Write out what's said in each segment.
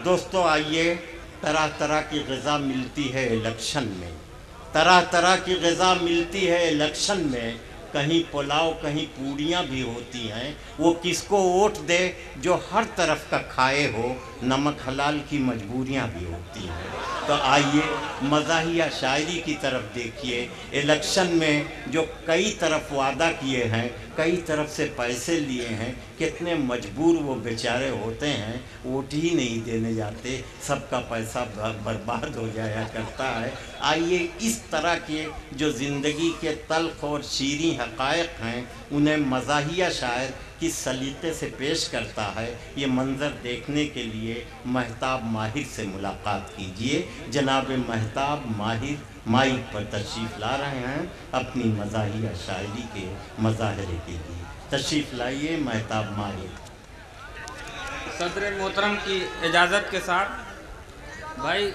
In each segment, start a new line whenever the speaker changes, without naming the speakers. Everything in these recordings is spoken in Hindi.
दोस्तों आइए, तरह तरह की ग़िज़ा मिलती है इलेक्शन में, तरह तरह की ग़िज़ा मिलती है इलेक्शन में। कहीं पुलाव कहीं पूड़ियाँ भी होती हैं। वो किसको वोट दे जो हर तरफ का खाए हो, नमक हलाल की मजबूरियाँ भी होती हैं। तो आइए मज़ाहिया शायरी की तरफ देखिए। इलेक्शन में जो कई तरफ वादा किए हैं, कई तरफ से पैसे लिए हैं, कितने मजबूर वो बेचारे होते हैं, वोट ही नहीं देने जाते, सबका पैसा बर्बाद हो जाया करता है। आइए इस तरह के जो ज़िंदगी के तल्ख़ और शीरीं हक़ाइक़ हैं, उन्हें मज़ाहिया शायर किस सलीक़े से पेश करता है, ये मंज़र देखने के लिए महताब माहिर से मुलाकात कीजिए। जनाब महताब माहिर माइक पर तशरीफ़ ला रहे हैं अपनी मज़ाहिया शायरी के मुज़ाहरे के लिए। तशरीफ़ लाइए महताब माहिर।
सदर मोहतरम की इजाज़त के साथ भाई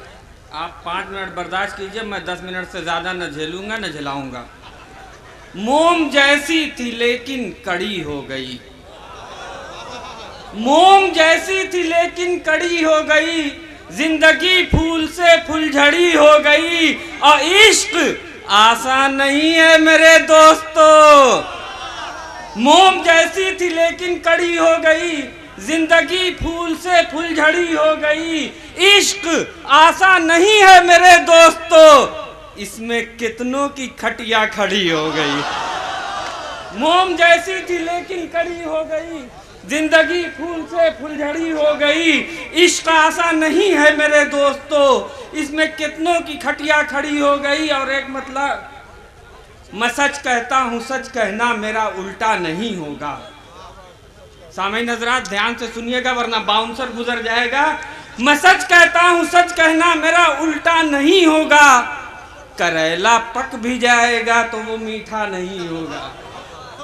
आप 5 मिनट बर्दाश्त कीजिए, मैं 10 मिनट से ज़्यादा न झेलूँगा न झेलाऊँगा। मोम जैसी थी लेकिन कड़ी हो गई, मोम जैसी थी लेकिन कड़ी हो गई, जिंदगी फूल से फुलझड़ी हो गई। और इश्क आसान नहीं है मेरे दोस्तों। मोम जैसी थी लेकिन कड़ी हो गई, जिंदगी फूल से फुलझड़ी हो गई। इश्क आसान नहीं है मेरे दोस्तों, इसमें कितनों की खटिया खड़ी हो गई। मोम जैसी थी लेकिन कड़ी हो गई, जिंदगी फूल से फुलझड़ी हो गई। इश्क आसान नहीं है मेरे दोस्तों, इसमें कितनों की खटिया खड़ी हो गई। और एक मतलब, मैं सच कहता हूँ, सच कहना मेरा उल्टा नहीं होगा। सामईन हज़रात ध्यान से सुनिएगा वरना बाउंसर गुजर जाएगा। मैं सच कहता हूँ, सच कहना मेरा उल्टा नहीं होगा। करेला पक भी जाएगा तो वो मीठा नहीं होगा,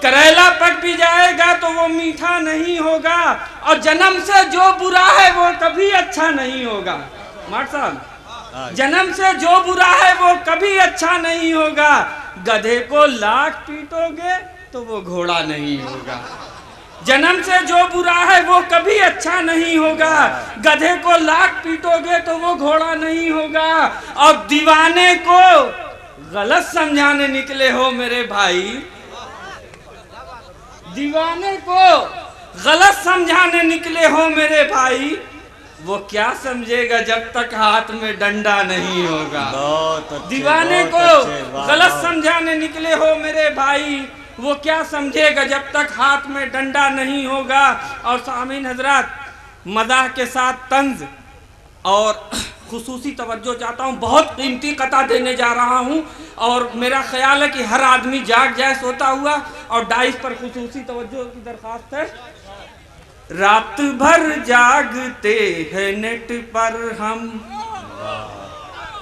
करेला पक भी जाएगा तो वो मीठा नहीं होगा। और जन्म से जो बुरा है वो कभी अच्छा नहीं होगा। मार साहब, जन्म से जो बुरा है वो कभी अच्छा नहीं होगा। गधे को लाख पीटोगे तो वो घोड़ा नहीं होगा। जन्म से जो बुरा है वो कभी अच्छा नहीं होगा। गधे को लाख पीटोगे तो वो घोड़ा नहीं होगा। और दीवाने को गलत समझाने निकले हो मेरे भाई, दीवाने को गलत समझाने निकले हो मेरे भाई। वो क्या समझेगा जब तक हाथ में डंडा नहीं होगा। दीवाने को गलत समझाने निकले हो मेरे भाई, वो क्या समझेगा जब तक हाथ में डंडा नहीं होगा। और सामीन हजरात, मज़ाह के साथ तंज और खुसूसी तवज्जो चाहता हूँ। बहुत कीमती कता देने जा रहा हूँ और मेरा ख्याल है कि हर आदमी जाग जाए सोता हुआ। और डाइस पर खुसूसी तवज्जो की दरख्वास्त है। रात भर जागते हैं नेट पर हम,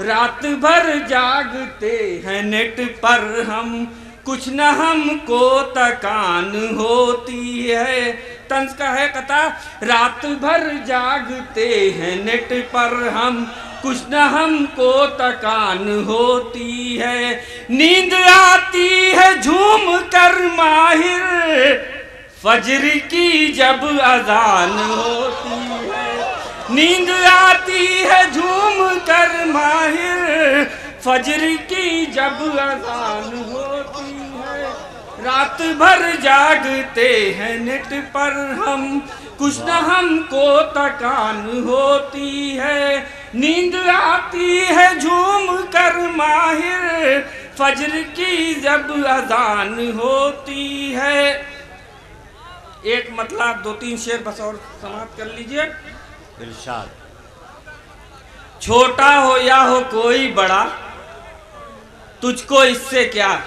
रात भर जागते हैं नेट पर हम, कुछ न हमको तकान होती है। तंज का है कता, रात भर जागते हैं नेट पर हम, कुछ न हमको तकान होती है। नींद आती है झूम कर माहिर, फजर की जब अजान होती है। नींद आती है झूम कर माहिर, फजर की जब अजान होती है। रात भर जागते हैं नेट पर हम, कुछ न हमको तकान होती है। नींद आती है झूम कर माहिर, फजर की जब अजान होती है। एक मतलब 2-3 शेर बस और समाप्त कर लीजिए।
इरशाद।
छोटा हो या हो कोई बड़ा, तुझको इससे क्या।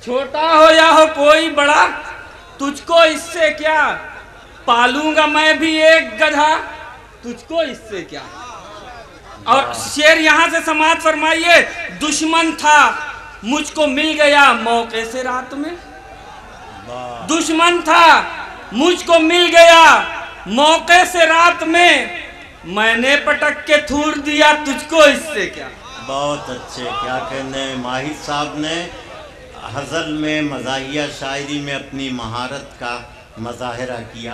छोटा हो या हो कोई बड़ा, तुझको इससे क्या। पालूंगा मैं भी एक गधा, तुझको इससे क्या। और शेर यहां से समाप्त फरमाइए। दुश्मन था मुझको मिल गया मौके से रात में, दुश्मन था मुझको मिल गया मौके से रात में, मैंने पटक के थूर दिया तुझको इससे क्या।
बहुत अच्छे, क्या कहने माहिर साहब ने हज़ल में मज़ाहिया शायरी में अपनी महारत का मुज़ाहरा किया।